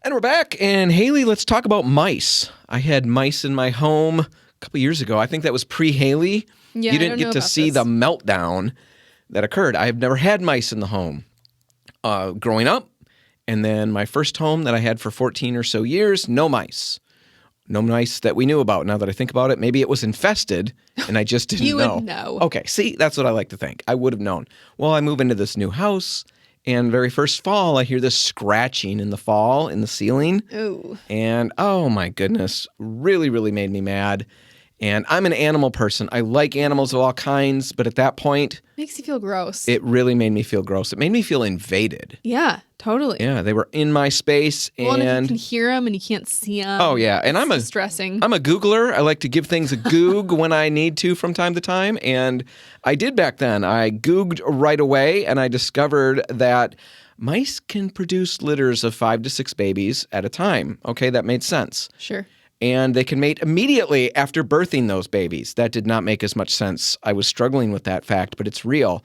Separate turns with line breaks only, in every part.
And we're back. And Haley, let's talk about mice. I had mice in my home a couple years ago. I think that was pre-Haley.
Yeah,
you
I
didn't
don't
get
know
to
about
see
this.
the meltdown that occurred. I've never had mice in the home growing up. And then my first home that I had for 14 or so years, no mice. No mice that we knew about. Now that I think about it, maybe it was infested and I just didn't
You
know.
would know.
Okay, see, that's what I like to think. I would have known. Well, I move into this new house, and very first fall, I hear this scratching in the fall in the ceiling.
Ooh.
And oh my goodness, really, really made me mad. And I'm an animal person. I like animals of all kinds, but at that point,
Makes you feel gross.
it really made me feel gross. It made me feel invaded.
Yeah, totally.
Yeah, they were in my space,
Well, and if you
and
can hear them and you can't see them.
oh yeah, and I'm a
distressing.
Googler. I like to give things a goog when I need to from time to time, and I did back then. I googled right away, and I discovered that mice can produce litters of 5 to 6 babies at a time. Okay, that made sense.
Sure.
And they can mate immediately after birthing those babies. That did not make as much sense. I was struggling with that fact, but it's real.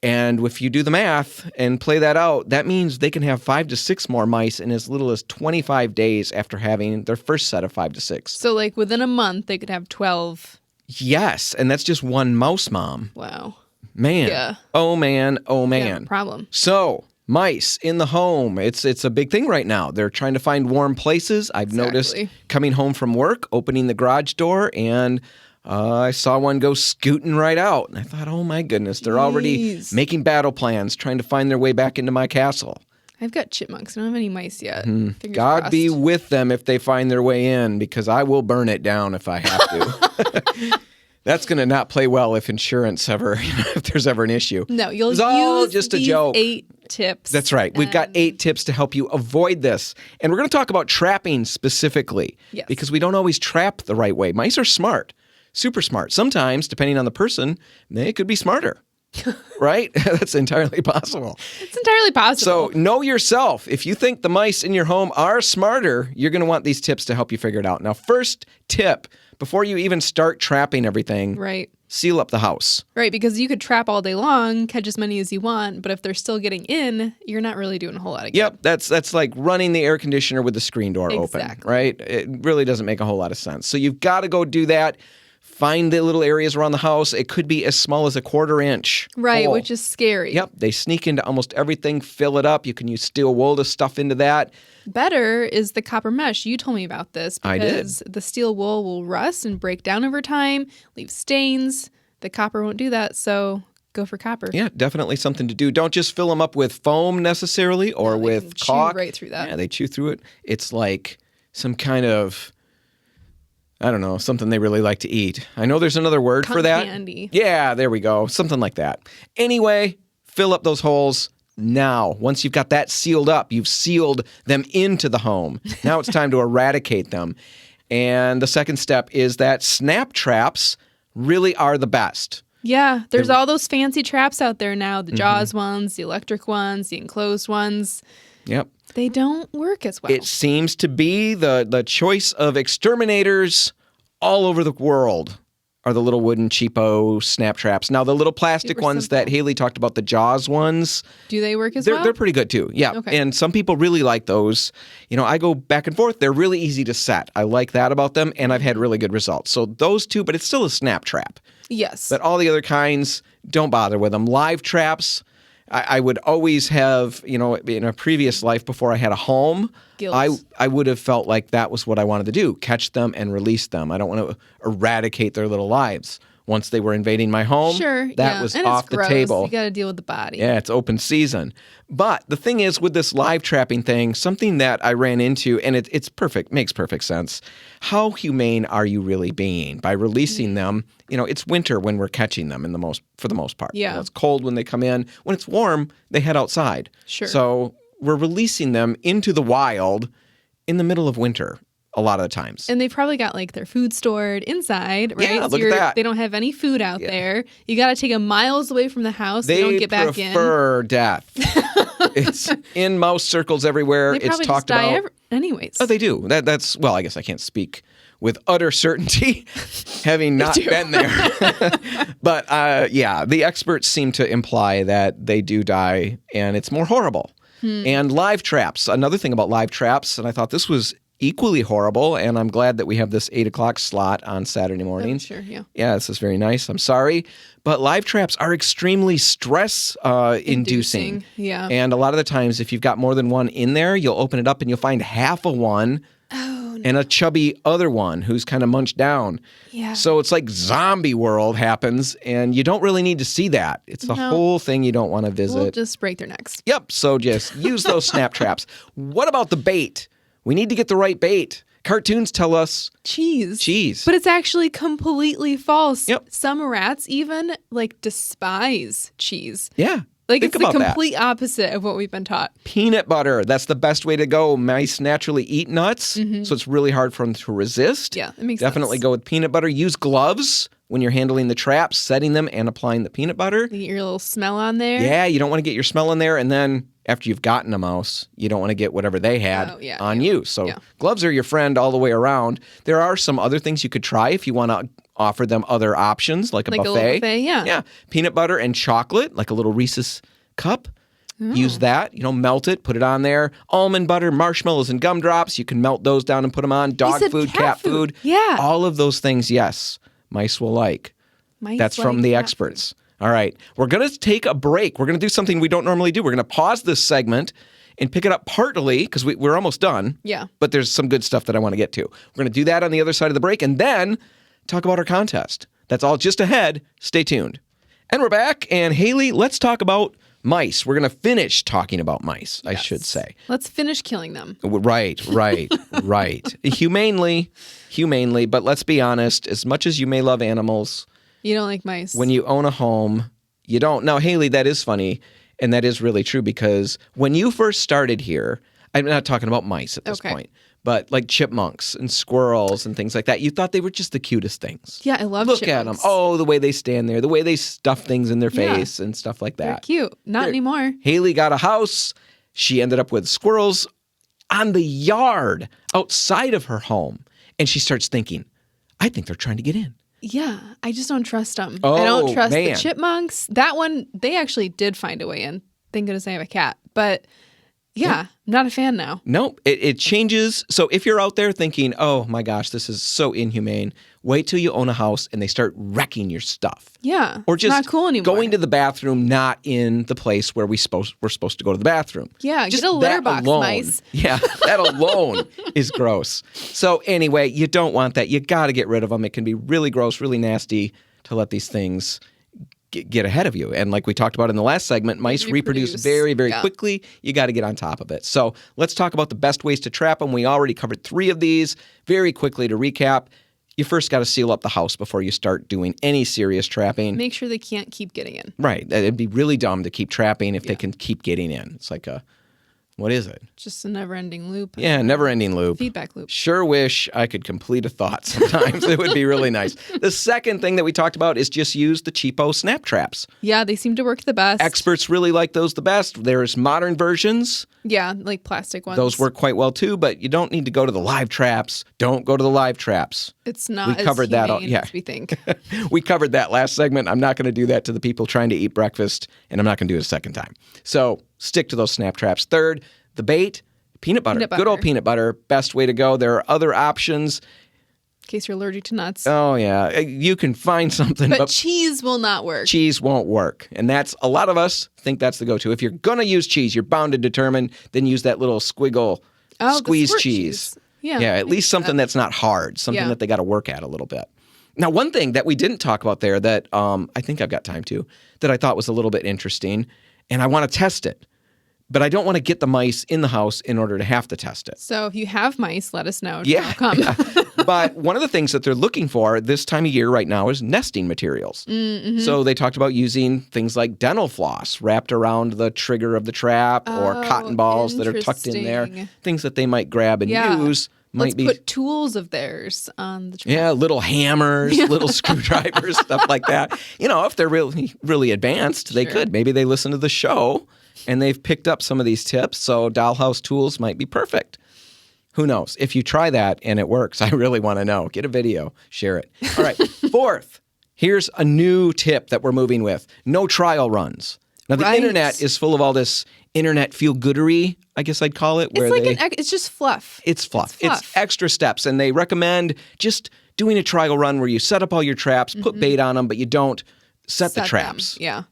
And if you do the math and play that out, that means they can have 5 to 6 more mice in as little as 25 days after having their first set of 5 to 6.
So, like, within a month, they could have 12.
Yes, and that's just one mouse mom.
Wow.
Man.
Yeah.
Oh, man. Oh, man.
Yeah, problem.
So, mice in the home. It's a big thing right now. They're trying to find warm places. I've noticed
Exactly.
coming home from work, opening the garage door, and I saw one go scooting right out. And I thought, oh my goodness, they're already
Jeez.
making battle plans, trying to find their way back into my castle.
I've got chipmunks. I don't have any mice yet. Fingers
God
crossed.
be with them if they find their way in, because I will burn it down if I have to. That's going to not play well if insurance ever, if there's ever an issue.
No, you'll
It's all
use
just a
these
joke.
8 tips.
That's right. We've got 8 tips to help you avoid this. And we're going to talk about trapping specifically.
Yes.
Because we don't always trap the right way. Mice are smart, super smart. Sometimes, depending on the person, they could be smarter. Right? That's entirely possible.
It's entirely possible.
So know yourself. If you think the mice in your home are smarter, you're going to want these tips to help you figure it out. Now, first tip, before you even start trapping everything,
Right.
seal up the house.
Right, because you could trap all day long, catch as many as you want, but if they're still getting in, you're not really doing a whole lot of good.
Yep, that's like running the air conditioner with the screen door open,
Exactly.
right? It really doesn't make a whole lot of sense. So you've got to go do that. Find the little areas around the house. It could be as small as a 1/4 inch.
Right,
hole.
which is scary.
Yep, they sneak into almost everything, fill it up. You can use steel wool to stuff into that.
Better is the copper mesh. You told me about this
I did.
because the steel wool will rust and break down over time, leave stains. The copper won't do that, so go for copper.
Yeah, definitely something to do. Don't just fill them up with foam necessarily or
No, they
with
can chew
caulk.
right through that.
Yeah, they chew through it. It's like some kind of, I don't know, something they really like to eat. I know there's another word for
Cotton
that.
candy.
Yeah, there we go. Something like that. Anyway, fill up those holes now. Once you've got that sealed up, you've sealed them into the home. Now it's time to eradicate them. And the second step is that snap traps really are the best.
Yeah, there's all those fancy traps out there now,
Mm-hmm.
the Jaws ones, the electric ones, the enclosed ones.
Yep.
They don't work as well.
It seems to be the choice of exterminators all over the world are the little wooden cheapo snap traps. Now, the little plastic
Super
ones that Haley talked about, the Jaws ones,
Do they work as
they're,
well?
they're pretty good too. Yeah.
Okay.
And some people really like those. You know, I go back and forth. They're really easy to set. I like that about them, and I've had really good results. So those two, but it's still a snap trap.
Yes.
But all the other kinds, don't bother with them. Live traps, I would always have, you know, in a previous life before I had a home,
Guilt.
I would have felt like that was what I wanted to do, catch them and release them. I don't want to eradicate their little lives. Once they were invading my home,
Sure.
that
yeah.
was
and
off
it's
the
gross.
table.
You got to deal with the body.
Yeah, it's open season. But the thing is, with this live trapping thing, something that I ran into, and it's perfect, makes perfect sense. How humane are you really being by releasing them? You know, it's winter when we're catching them for the most part.
Yeah.
You know, it's cold when they come in. When it's warm, they head outside.
Sure.
So we're releasing them into the wild in the middle of winter a lot of the times.
And they've probably got like their food stored inside, right?
Yeah,
So
look at that.
They don't have any food out there. You got to take them miles away from the house.
They
so you don't get back in.
prefer death. It's in mouse circles everywhere.
They
it's
probably
talked
just die
about.
anyways.
Oh, they do. That's well, I guess I can't speak with utter certainty, having not been there. But yeah, the experts seem to imply that they do die, and it's more horrible. And live traps. Another thing about live traps, and I thought this was equally horrible, and I'm glad that we have this 8 o'clock slot on Saturday mornings.
Sure, yeah.
Yeah, this is very nice. I'm sorry. But live traps are extremely stress inducing.
Yeah.
And a lot of the times, if you've got more than one in there, you'll open it up and you'll find half of one and a chubby other one who's kind of munched down.
Yeah.
So it's like zombie world happens, and you don't really need to see that. It's the whole thing you don't want to visit.
We'll just break their necks.
Yep, so just use those snap traps. What about the bait? We need to get the right bait. Cartoons tell us
cheese. But it's actually completely false.
Yep.
Some rats even despise cheese.
Yeah.
Like
Think
it's the
about that.
complete opposite of what we've been taught.
Peanut butter. That's the best way to go. Mice naturally eat nuts, so it's really hard for them to resist.
Yeah, it makes
Definitely
sense.
go with peanut butter. Use gloves when you're handling the traps, setting them and applying the peanut butter.
You get your little smell on there.
Yeah, you don't want to get your smell in there, and then after you've gotten a mouse, you don't want to get whatever they had on you. So gloves are your friend all the way around. There are some other things you could try if you want to offer them other options, like a buffet.
A little buffet, yeah.
Yeah, peanut butter and chocolate, like a little Reese's cup. Use that, melt it, put it on there. Almond butter, marshmallows, and gumdrops. You can melt those down and put them on. Dog food, cat food.
Yeah.
All of those things, yes, mice will like. That's from the experts. All right. We're going to take a break. We're going to do something we don't normally do. We're going to pause this segment and pick it up partly because we're almost done.
Yeah.
But there's some good stuff that I want to get to. We're going to do that on the other side of the break and then talk about our contest. That's all just ahead. Stay tuned. And we're back. And Haley, let's talk about mice. We're going to finish talking about mice, I should say.
Let's finish killing them.
Right. Humanely. But let's be honest, as much as you may love animals,
you don't like mice.
when you own a home, you don't. Now, Haley, that is funny, and that is really true because when you first started here, I'm not talking about mice at this point, but like chipmunks and squirrels and things like that, you thought they were just the cutest things.
Yeah, I love
Look
chipmunks.
at them. Oh, the way they stand there, the way they stuff things in their face and stuff like that.
They're cute. Not anymore.
Haley got a house. She ended up with squirrels on the yard outside of her home. And she starts thinking, I think they're trying to get in.
Yeah, I just don't trust them.
Oh,
I don't trust
man.
the chipmunks. That one, they actually did find a way in. Thank goodness I have a cat. But yeah, I'm not a fan now.
Nope, it changes. So if you're out there thinking, oh my gosh, this is so inhumane, wait till you own a house and they start wrecking your stuff.
Yeah,
Or just
not cool anymore.
going to the bathroom, not in the place where we're supposed to go to the bathroom.
Yeah,
just
get a litter
that
box,
alone,
mice.
Yeah, that alone is gross. So anyway, you don't want that. You got to get rid of them. It can be really gross, really nasty to let these things get ahead of you. And like we talked about in the last segment, mice reproduce very, very quickly. You got to get on top of it. So let's talk about the best ways to trap them. We already covered 3 of these. Very quickly to recap, you first got to seal up the house before you start doing any serious trapping.
Make sure they can't keep getting in.
Right. It'd be really dumb to keep trapping if they can keep getting in. It's like what is it?
Just a never-ending loop.
Yeah, never-ending loop.
Feedback loop.
Sure wish I could complete a thought sometimes. It would be really nice. The second thing that we talked about is just use the cheapo snap traps.
Yeah, they seem to work the best.
Experts really like those the best. There's modern versions.
Yeah, like plastic ones.
Those work quite well too, but you don't need to go to the live traps. Don't go to the live traps.
It's not
We covered that.
as we think.
We covered that last segment. I'm not going to do that to the people trying to eat breakfast, and I'm not going to do it a second time. So stick to those snap traps. Third, the bait, peanut butter. Good old peanut butter. Best way to go. There are other options.
In case you're allergic to nuts.
Oh, yeah. You can find something.
But cheese will not work.
Cheese won't work. And that's, a lot of us think that's the go-to. If you're going to use cheese, you're bound and determined, then use that little squiggle squeeze cheese.
Yeah,
at least something that's not hard, something that they got to work at a little bit. Now, one thing that we didn't talk about there that I think I've got time to, that I thought was a little bit interesting, and I want to test it. But I don't want to get the mice in the house in order to have to test it.
So if you have mice, let us know.
Yeah.
Come.
But one of the things that they're looking for this time of year right now is nesting materials. Mm-hmm. So they talked about using things like dental floss wrapped around the trigger of the trap or cotton balls that are tucked in there. Things that they might grab and use.
Let's put tools of theirs on the trap.
Yeah, little hammers, little screwdrivers, stuff like that. If they're really, really advanced, they could. Maybe they listen to the show and they've picked up some of these tips, so dollhouse tools might be perfect. Who knows? If you try that and it works, I really want to know. Get a video, share it. All right, fourth, here's a new tip that we're moving with. No trial runs. Now, the
Right.
internet is full of all this internet feel-goodery, I guess I'd call it. Where
It's like it's just fluff.
It's fluff.
It's
It's extra steps, and they recommend just doing a trial run where you set up all your traps, put bait on them, but you don't set the
them.
traps.
Yeah.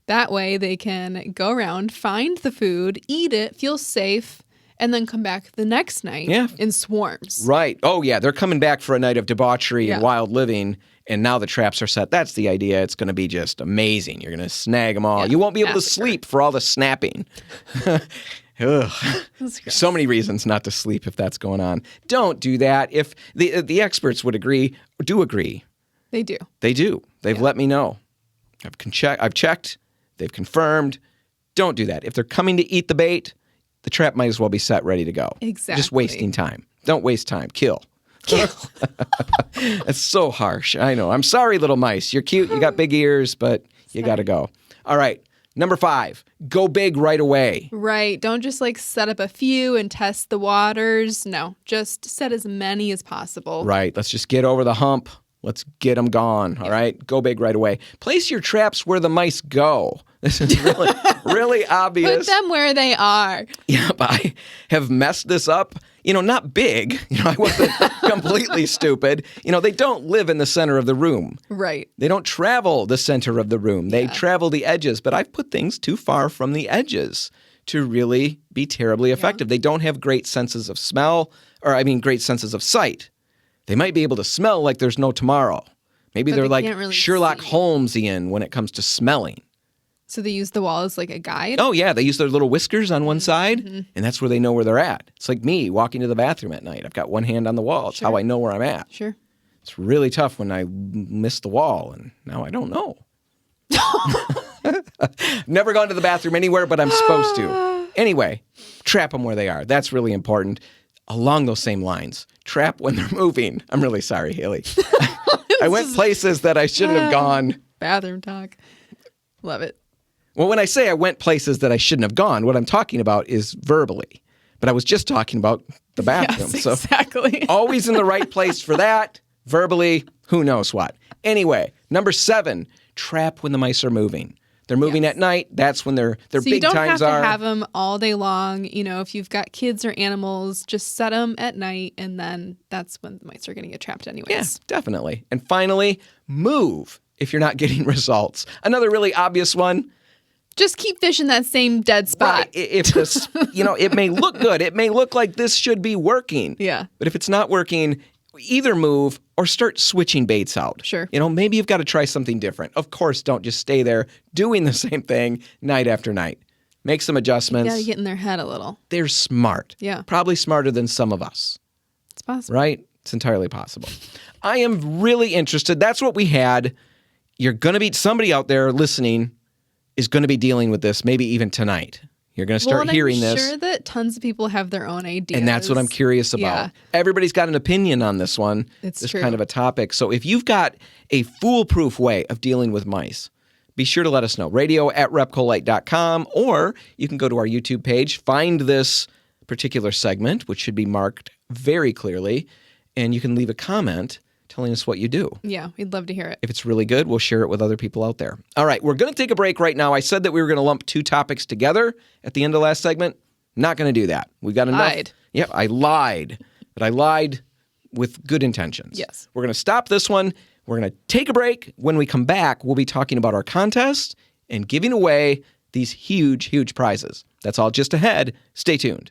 That way they can go around, find the food, eat it, feel safe, and then come back the next night in swarms.
Right. Oh, yeah. They're coming back for a night of debauchery and
Yeah.
wild living, and now the traps are set. That's the idea. It's going to be just amazing. You're going to snag them all.
Yeah,
You won't be able to
massacre.
sleep for all the snapping. Ugh. So many reasons not to sleep if that's going on. Don't do that. If the experts would agree, do agree.
They do.
They do. They've let me know. I've checked. They've confirmed. Don't do that. If they're coming to eat the bait, the trap might as well be set, ready to go.
Exactly.
Just wasting time. Don't waste time. Kill. That's so harsh. I know. I'm sorry, little mice. You're cute. You got big ears, but you got to go. All right. Number 5, go big right away.
Right. Don't just like set up a few and test the waters. No, just set as many as possible.
Right. Let's just get over the hump. Let's get them gone. All right. Go big right away. Place your traps where the mice go. This is really, really obvious.
Put them where they are.
Yep, I have messed this up. Not big. I wasn't completely stupid. They don't live in the center of the room.
Right.
They don't travel the center of the room. They travel the edges. But I've put things too far from the edges to really be terribly effective. They don't have great senses of smell, great senses of sight. They might be able to smell like there's no tomorrow. Maybe
But
they're
they
like
can't really
Sherlock
see.
Holmesian when it comes to smelling.
So they use the wall as like a guide.
Oh, yeah. They use their little whiskers on one side, and that's where they know where they're at. It's like me walking to the bathroom at night. I've got one hand on the wall. It's how I know where I'm at.
Sure.
It's really tough when I miss the wall, and now I don't know. Never gone to the bathroom anywhere, but I'm supposed to. Anyway, trap them where they are. That's really important. Along those same lines, trap when they're moving. I'm really sorry, Haley. I went places that I shouldn't have gone.
Bathroom talk. Love it.
Well, when I say I went places that I shouldn't have gone, what I'm talking about is verbally. But I was just talking about the bathroom.
Yes,
So
exactly.
always in the right place for that. Verbally, who knows what. Anyway, number 7, trap when the mice are moving. They're moving at night. That's when their
So you
big
don't
times
have
are.
to have them all day long. If you've got kids or animals, just set them at night, and then that's when the mice are going to get trapped anyways.
Yeah, definitely. And finally, move if you're not getting results. Another really obvious one.
Just keep fishing that same dead spot.
Right. If this, it may look good. It may look like this should be working.
Yeah.
But if it's not working, either move or start switching baits out.
Sure.
Maybe you've got to try something different. Of course, don't just stay there doing the same thing night after night. Make some adjustments.
You got to get in their head a little.
They're smart.
Yeah.
Probably smarter than some of us.
It's possible.
Right? It's entirely possible. I am really interested. That's what we had. You're going to be somebody out there listening is going to be dealing with this maybe even tonight. You're going to start hearing
I'm
this.
sure that tons of people have their own ideas.
And that's what I'm curious about.
Yeah.
Everybody's got an opinion on this one.
It's
this
true.
kind of a topic. So if you've got a foolproof way of dealing with mice, be sure to let us know. radio@repcolite.com, or you can go to our YouTube page, find this particular segment, which should be marked very clearly, and you can leave a comment telling us what you do.
Yeah, we'd love to hear it.
If it's really good, we'll share it with other people out there. All right, we're going to take a break right now. I said that we were going to lump 2 topics together at the end of last segment. Not going to do that. We've got enough.
Lied.
Yeah, I lied. But I lied with good intentions.
Yes.
We're going to stop this one. We're going to take a break. When we come back, we'll be talking about our contest and giving away these huge, huge prizes. That's all just ahead. Stay tuned.